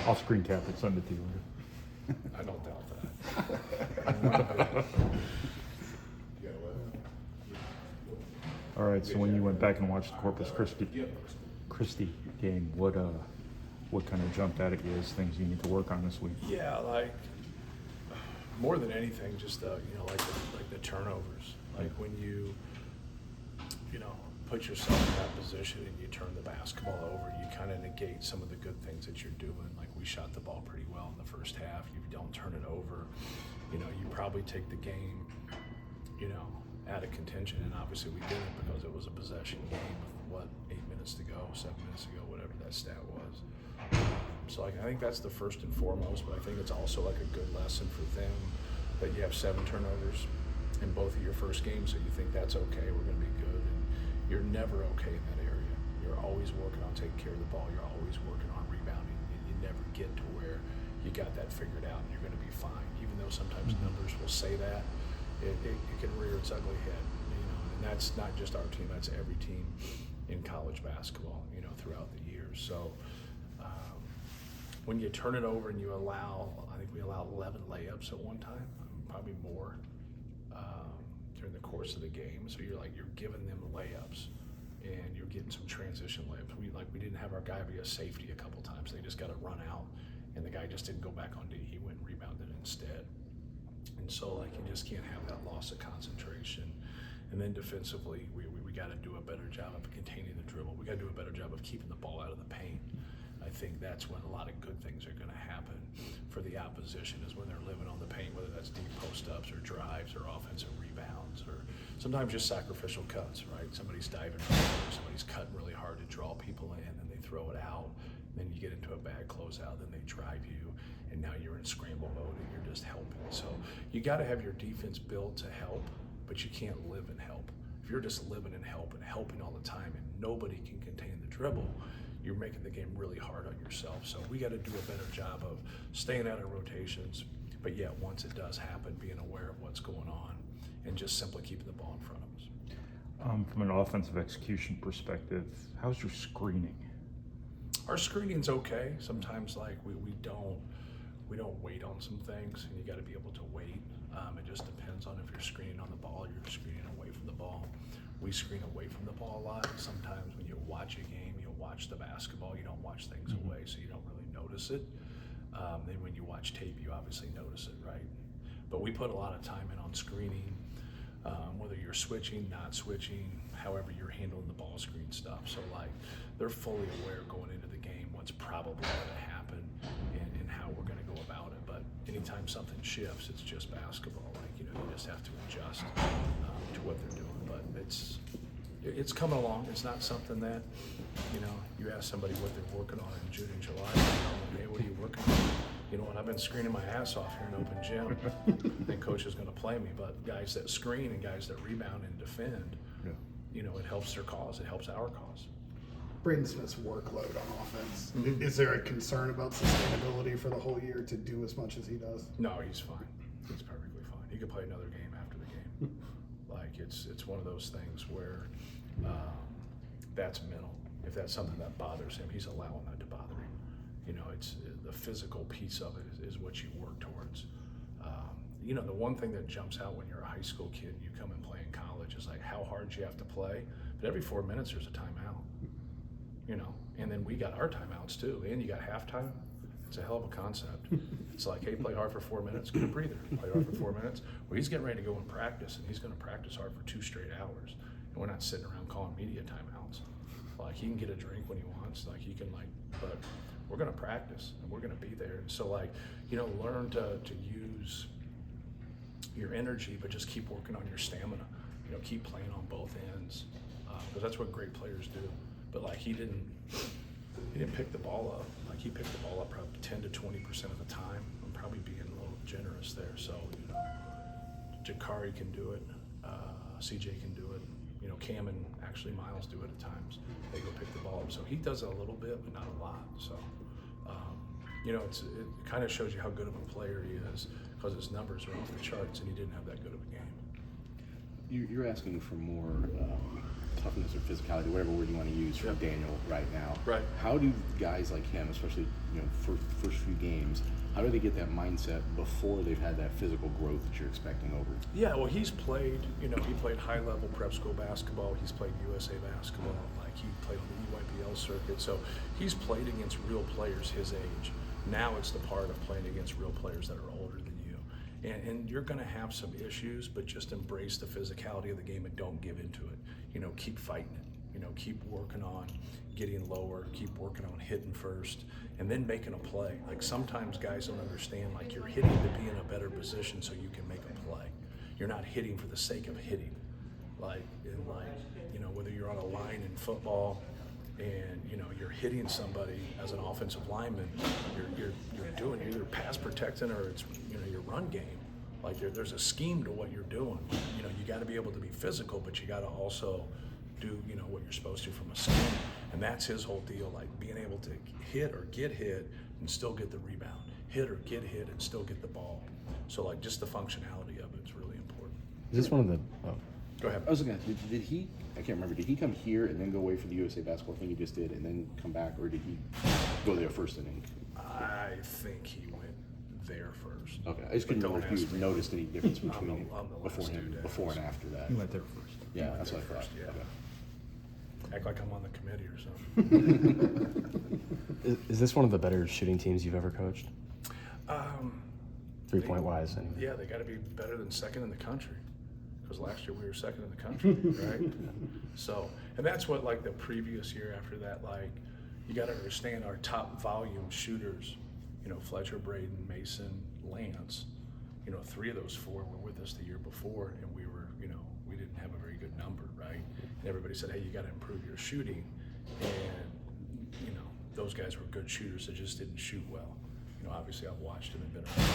I'll screen cap it, send it to you. I don't doubt that. All right, so when you went back and watched the Christi game, what kind of jumped out at you as things you need to work on this week? Yeah, like more than anything, just like the turnovers. Like when you put yourself in that position and you turn the basketball over, you kind of negate some of the good things that you're doing. Like we shot the ball pretty well in the first half. You don't turn it over. You probably take the game, out of contention, and obviously we didn't because it was a possession game with 8 minutes to go, 7 minutes to go, whatever that stat was. So I think that's the first and foremost, but I think it's also like a good lesson for them that you have 7 turnovers in both of your first games, so you think that's okay, we're going to be good, and you're never okay in that area. You're always working on taking care of the ball, you're always working on rebounding, and you never get to where you got that figured out and you're going to be fine. Even though sometimes numbers will say that, it can rear its ugly head, and that's not just our team, that's every team in college basketball, throughout the years. So when you turn it over and you allow, I think we allowed 11 layups at one time, probably more during the course of the game. So you're giving them layups and you're getting some transition layups. We didn't have our guy be a safety a couple times. They just got to run out and the guy just didn't go back on D. He went and rebounded instead. And so you just can't have that loss of concentration. And then defensively, we got to do a better job of containing the dribble. We got to do a better job of keeping the ball out of the paint. I think that's when a lot of good things are going to happen for the opposition, is when they're living on the paint, whether that's deep post-ups or drives or offensive rebounds or sometimes just sacrificial cuts, right? Somebody's diving, somebody's cutting really hard to draw people in and they throw it out. Then you get into a bad closeout, then they drive you, and now you're in scramble mode and you're just helping. So you got to have your defense built to help, but you can't live in help. If you're just living in help and helping all the time and nobody can contain the dribble, you're making the game really hard on yourself. So we got to do a better job of staying out of rotations, but yet once it does happen, being aware of what's going on and just simply keeping the ball in front of us. From an offensive execution perspective, how's your screening? Our screening's okay. Sometimes we don't wait on some things, and you got to be able to wait. It just depends on if you're screening on the ball or you're screening away from the ball. We screen away from the ball a lot. Sometimes when you watch a game, you'll watch the basketball, you don't watch things away, so you don't really notice it. Then when you watch tape, you obviously notice it, right? But we put a lot of time in on screening, whether you're switching, not switching, however you're handling the ball screen stuff. So they're fully aware going into the game what's probably going to happen and how we're going to go about it. But anytime something shifts, it's just basketball. You just have to adjust to what they're doing. But it's coming along. It's not something that, you ask somebody what they're working on in June and July. Hey, what are you working on? You know what? I've been screening my ass off here in open gym. I think coach is going to play me. But guys that screen and guys that rebound and defend, it helps their cause. It helps our cause. Braden Smith's workload on offense. Is there a concern about sustainability for the whole year to do as much as he does? No, he's fine. He's perfectly fine. He could play another game after the game. It's one of those things where that's mental. If that's something that bothers him, he's allowing that to bother him. It's the physical piece of it is what you work towards. The one thing that jumps out when you're a high school kid and you come and play in college is how hard you have to play. But every 4 minutes there's a timeout. And then we got our timeouts too, and you got halftime. It's a hell of a concept. It's hey, play hard for 4 minutes, get a breather. Play hard for 4 minutes. Well, he's getting ready to go and practice, and he's going to practice hard for 2 straight hours. And we're not sitting around calling media timeouts. He can get a drink when he wants. He can but we're going to practice, and we're going to be there. And so learn to use your energy, but just keep working on your stamina. Keep playing on both ends, because that's what great players do. But he didn't pick the ball up. He picked the ball up probably 10 to 20% of the time. I'm probably being a little generous there. So Jakari can do it, CJ can do it. Cam and actually Miles do it at times. They go pick the ball up. So he does it a little bit, but not a lot. So it kind of shows you how good of a player he is, because his numbers are off the charts, and he didn't have that good of a game. you're asking for more toughness or physicality, whatever word you want to use, from Daniel right now. Right. How do guys like him, especially first few games, how do they get that mindset before they've had that physical growth that you're expecting over? Yeah, well, he's played. He played high-level prep school basketball. He's played USA basketball. Like he played on the EYBL circuit. So he's played against real players his age. Now it's the part of playing against real players that are older than you. And you're going to have some issues, but just embrace the physicality of the game and don't give into it. Keep fighting it. Keep working on getting lower, keep working on hitting first, and then making a play. Like sometimes guys don't understand, like you're hitting to be in a better position so you can make a play. You're not hitting for the sake of hitting. Whether you're on a line in football and you're hitting somebody as an offensive lineman, you're doing either pass protecting or it's your run game. Like there's a scheme to what you're doing. You got to be able to be physical, but you got to also do what you're supposed to from a scheme. And that's his whole deal, like being able to hit or get hit and still get the rebound, hit or get hit and still get the ball. So like just the functionality of it is really important. Is this one of the? Oh. Go ahead. I was going to did he? I can't remember. Did he come here and then go away for the USA basketball thing he just did, and then come back, or did he go there first inning? I think he went there first. Okay, I just couldn't remember if you noticed any difference between before and after that. He went there first. Yeah, that's what I thought. First, yeah. Okay. Act like I'm on the committee or something. Is this one of the better shooting teams you've ever coached? 3-point wise, anyway. Yeah, they got to be better than second in the country. Because last year we were second in the country, right? So, and that's what like the previous year after that, like you got to understand our top volume shooters, Fletcher, Braden, Mason, Lance, 3 of those 4 were with us the year before, and we were, we didn't have a very good number, right? And everybody said, hey, you got to improve your shooting. And, those guys were good shooters that just didn't shoot well. Obviously I've watched them and been around.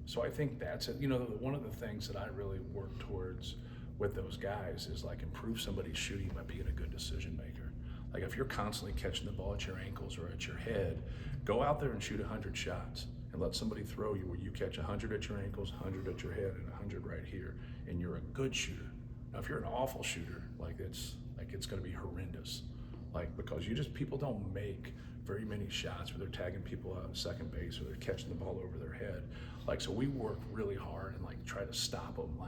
So I think that's it. One of the things that I really work towards with those guys is like improve somebody's shooting by being a good decision maker. Like if you're constantly catching the ball at your ankles or at your head, go out there and shoot 100 shots and let somebody throw you where you catch 100 at your ankles, 100 at your head, and 100 right here, and you're a good shooter. Now if you're an awful shooter, it's going to be horrendous. Because people don't make very many shots where they're tagging people out at second base or they're catching the ball over their head. So we work really hard and try to stop them.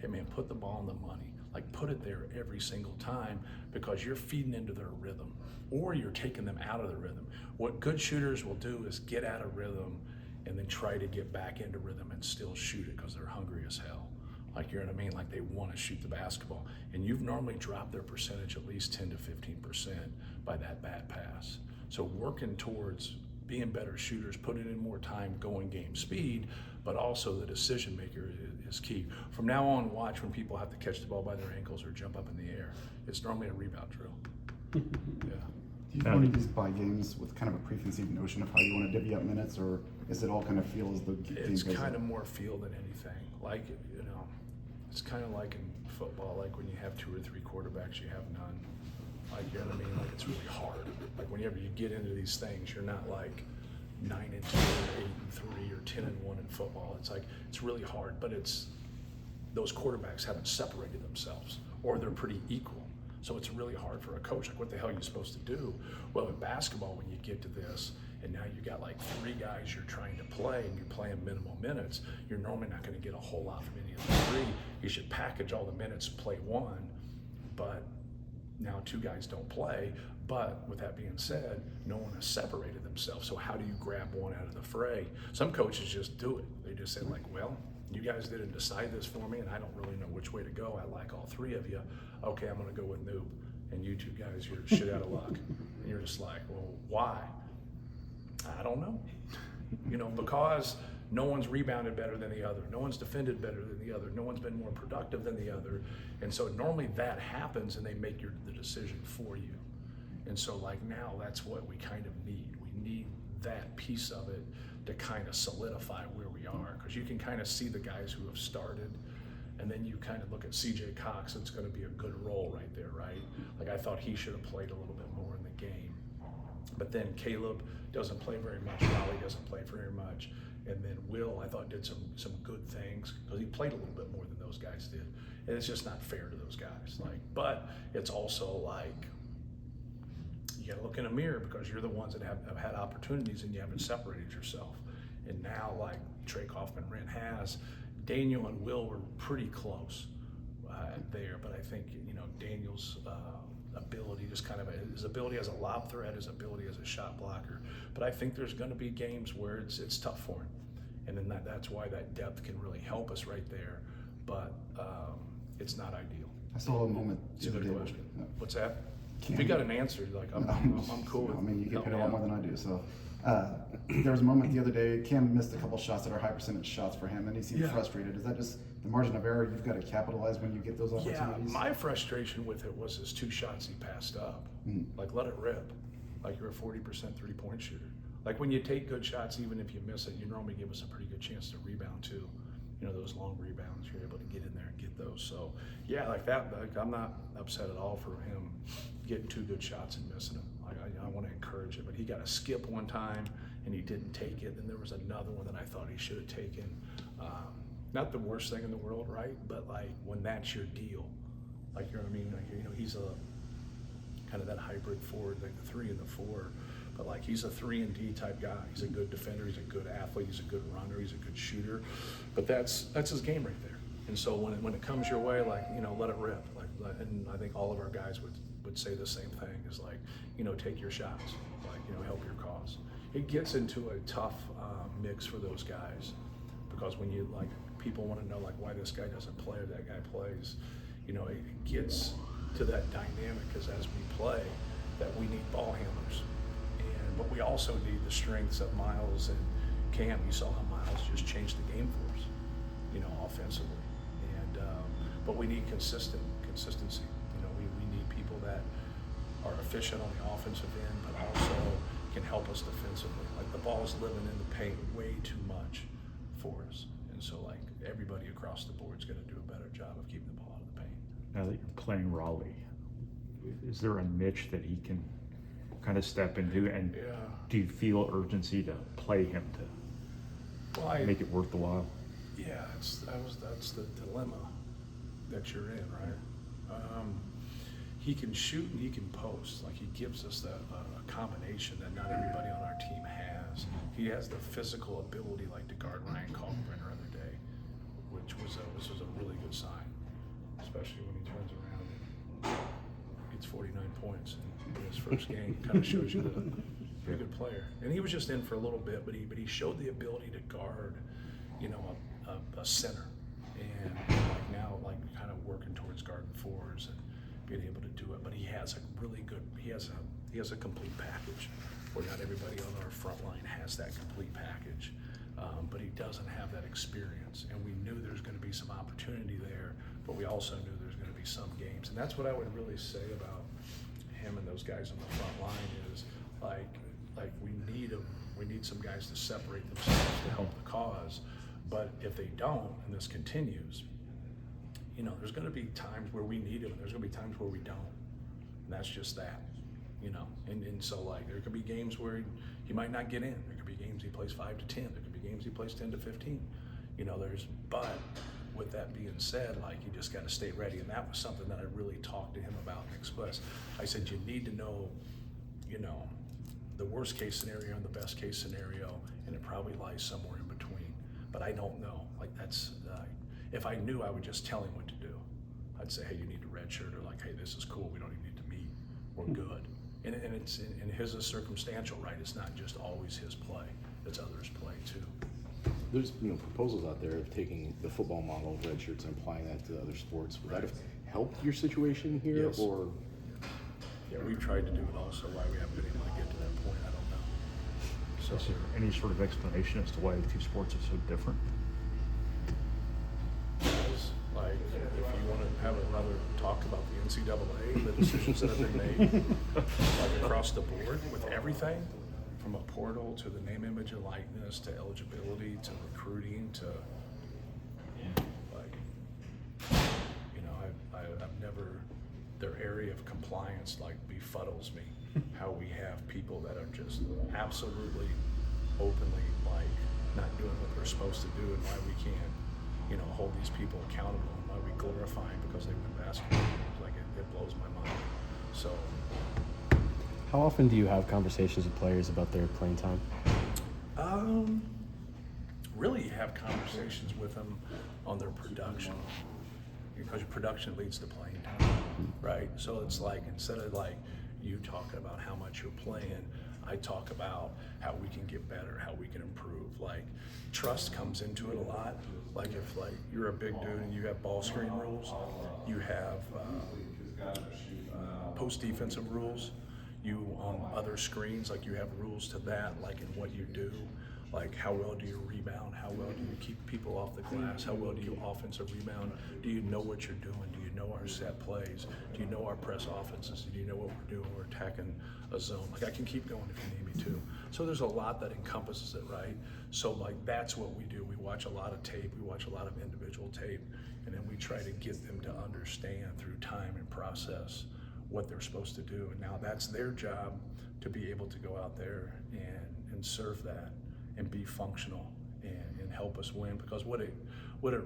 Hey man, put the ball in the money. Put it there every single time because you're feeding into their rhythm or you're taking them out of the rhythm. What good shooters will do is get out of rhythm and then try to get back into rhythm and still shoot it because they're hungry as hell. You know what I mean? They want to shoot the basketball. And you've normally dropped their percentage at least 10 to 15% by that bad pass. So working towards being better shooters, putting in more time, going game speed, but also the decision maker is key. From now on, watch when people have to catch the ball by their ankles or jump up in the air. It's normally a rebound drill. Yeah. Do you go into these by games with kind of a preconceived notion of how you want to divvy up minutes, or is it all kind of feel as the game It's goes kind on? of more feel than anything. It's kind of like in football, when you have 2 or 3 quarterbacks, you have none. You know what I mean? It's really hard. Whenever you get into these things, you're not 9-2 or 8-3 or 10-1 in football. It's really hard, but those quarterbacks haven't separated themselves, or they're pretty equal. So it's really hard for a coach. What the hell are you supposed to do? Well, in basketball, when you get to this, and now you got 3 guys you're trying to play, and you're playing minimal minutes, you're normally not going to get a whole lot from any of the 3. You should package all the minutes, play 1, but now 2 guys don't play. But with that being said, no one has separated themselves. So how do you grab one out of the fray? Some coaches just do it. They just say well, you guys didn't decide this for me, and I don't really know which way to go. I like all 3 of you. Okay, I'm going to go with Noob. And you 2 guys, you're shit out of luck. And you're just well, why? I don't know. Because no one's rebounded better than the other. No one's defended better than the other. No one's been more productive than the other. And so normally that happens and they make the decision for you. And so now that's what we kind of need. We need that piece of it to kind of solidify where we are. Because you can kind of see the guys who have started, and then you kind of look at CJ Cox. It's going to be a good role right there, right? I thought he should have played a little bit more in the game. But then Caleb doesn't play very much. Raleigh doesn't play very much. And then Will, I thought, did some good things because he played a little bit more than those guys did. And it's just not fair to those guys. Like, but it's also like you got to look in a mirror because you're the ones that have had opportunities and you haven't separated yourself. And now, like Trey Kaufman-Rent has, Daniel and Will were pretty close there, but I think Daniel's ability, just kind of his ability as a lob threat, his ability as a shot blocker. But I think there's going to be games where it's tough for him, and then that's why that depth can really help us right there. But it's not ideal. I saw a moment It's the a other good day. question. No. What's that? Can't- If you got an answer, like I'm cool. I mean, you get help paid a me lot out. more than I do. So there was a moment the other day. Cam missed a couple shots that are high percentage shots for him, and he seemed Yeah. frustrated. Is that just the margin of error you've got to capitalize when you get those Yeah, opportunities? my frustration with it was his 2 shots he passed up. Like, let it rip. Like, you're a 40% three-point shooter. Like, when you take good shots, even if you miss it, you normally give us a pretty good chance to rebound too. Those long rebounds, you're able to get in there and get those. So, yeah, like that, like, I'm not upset at all for him getting 2 good shots and missing them. I want to encourage it, but he got a skip one time and he didn't take it. And there was another one that I thought he should have taken. Not the worst thing in the world, right? But like when that's your deal, like, you know what I mean? Like, he's a kind of that hybrid forward, like the 3 and the 4. But like, he's a 3 and D type guy. He's a good defender. He's a good athlete. He's a good runner. He's a good shooter. But that's his game right there. And so when it comes your way, like, let it rip. Like, and I think all of our guys would say the same thing. Is like, take your shots. Like, help your cause. It gets into a tough mix for those guys because when you like, people want to know like why this guy doesn't play or that guy plays. It gets to that dynamic because as we play, that we need ball handlers. But we also need the strengths of Miles and Cam. You saw how Miles just changed the game for us, offensively. And but we need consistency. We need people that are efficient on the offensive end, but also can help us defensively. Like, the ball's living in the paint way too much for us, and so like everybody across the board is going to do a better job of keeping the ball out of the paint. Now that you're playing Raleigh, is there a niche that he can kind of step into, and Yeah. do you feel urgency to play him to Well, make it worth the while? Yeah, that's the dilemma that you're in, right? He can shoot and he can post. Like, he gives us a combination that not everybody on our team has. He has the physical ability, like, to guard Ryan Kalkbrenner the other day, which was a really good sign, especially when he turns around and gets 49 points in his first game. Kind of shows you a good player. And he was just in for a little bit, but he showed the ability to guard, a center, and like now, like, kind of working towards guarding 4s and being able to do it. But he has a complete package, where not everybody on our front line has that complete package. But he doesn't have that experience, and we knew there's going to be some opportunity there, but we also knew there's going to be some games, and that's what I would really say about him and those guys on the front line is like we need some guys to separate themselves to help the cause. But if they don't, and this continues, there's going to be times where we need him, and there's going to be times where we don't, and that's just that, and so like there could be games where he might not get in. There could be games he plays 5 to 10. There could be games he plays 10 to 15. But with that being said, like, you just got to stay ready, and that was something that I really talked to him about and expressed. I said, you need to know, the worst case scenario and the best case scenario, and it probably lies somewhere in between. But I don't know. Like, that's if I knew, I would just tell him what to do. I'd say, hey, you need a red shirt, or like, hey, this is cool. We don't even need to meet. We're good. And his is circumstantial, right? It's not just always his play. It's others' play too. There's proposals out there of taking the football model of red shirts and applying that to other sports. Would that have helped your situation here, Yes. or? Yeah, we've tried to do it also. Why we haven't been able to get to that point, I don't know. So Is there any sort of explanation as to why the 2 sports are so different? guys, like, if you want to have another talk about the NCAA and the decisions that have been made, like, across the board with everything, from a portal to the name, image, and likeness, to eligibility, to recruiting, to like, I've never, their area of compliance like befuddles me. how we have people that are just absolutely openly like not doing what they're supposed to do, and why we can't, you know, hold these people accountable, and why we glorify them because they win basketball games. Like it blows my mind. So How often do you have conversations with players about their playing time? really have conversations with them on their production, because your production leads to playing time, right? So it's like, instead of like you talking about how much you're playing, I talk about how we can get better, how we can improve. Like trust comes into it a lot. Like if like you're a big dude and you have ball screen rules, you have post defensive rules, you on other screens, like you have rules to that, like in what you do. Like how well do you rebound? How well do you keep people off the glass? How well do you offensive rebound? Do you know what you're doing? Do you know our set plays? Do you know our press offenses? Do you know what we're doing? We're attacking a zone. Like I can keep going if you need me to. So there's a lot that encompasses it, right? So like that's what we do. We watch a lot of tape. We watch a lot of individual tape, and then we try to get them to understand through time and process what they're supposed to do. And now that's their job to be able to go out there and serve that and be functional and help us win. Because what it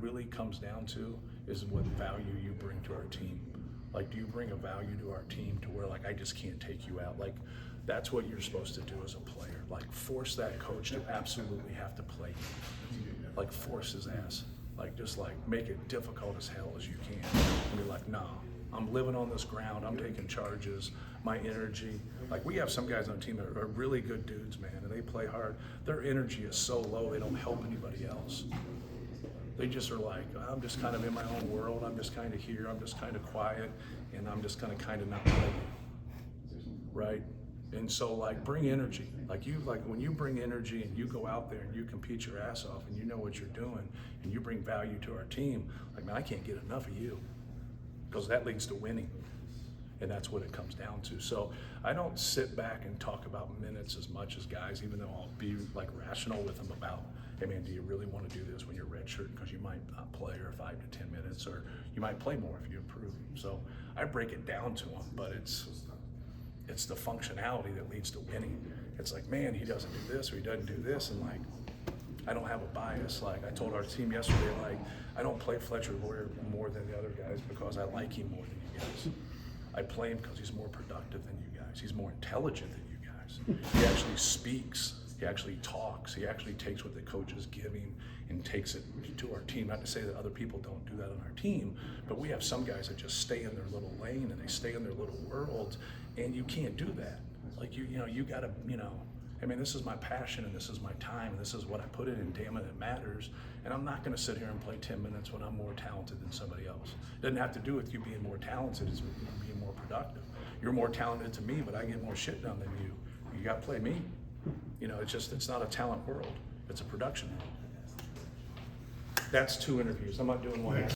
really comes down to is what value you bring to our team. Like, do you bring a value to our team to where like I just can't take you out? Like that's what you're supposed to do as a player. Like force that coach to absolutely have to play you. Like force his ass. Like just like make it difficult as hell as you can. And be like, no, I'm living on this ground. I'm taking charges. My energy, like we have some guys on the team that are really good dudes, man, and they play hard. Their energy is so low, they don't help anybody else. They just are like, I'm just kind of in my own world. I'm just kind of here. I'm just kind of quiet, and I'm just gonna kind of not play, right? And so like bring energy. Like when you bring energy and you go out there and you compete your ass off and you know what you're doing and you bring value to our team, like man, I can't get enough of you. Because that leads to winning, and that's what it comes down to. So I don't sit back and talk about minutes as much as guys, even though I'll be like rational with them about, hey man, do you really want to do this when you're redshirt? Because you might not play or 5 to 10 minutes, or you might play more if you improve. So I break it down to them, but it's the functionality that leads to winning. It's like, man, he doesn't do this or he doesn't do this, and like I don't have a bias. Like I told our team yesterday, like I don't play Fletcher Lawyer more than the other guys because I like him more than you guys. I play him because he's more productive than you guys. He's more intelligent than you guys. He actually speaks. He actually talks. He actually takes what the coaches give him and takes it to our team. Not to say that other people don't do that on our team, but we have some guys that just stay in their little lane and they stay in their little world, and you can't do that. Like you gotta, I mean, this is my passion and this is my time and this is what I put in, and damn it, it matters. And I'm not gonna sit here and play 10 minutes when I'm more talented than somebody else. It doesn't have to do with you being more talented, it's with you being more productive. You're more talented to me, but I get more shit done than you. You gotta play me. It's not a talent world, it's a production world. That's 2 interviews. I'm not doing one.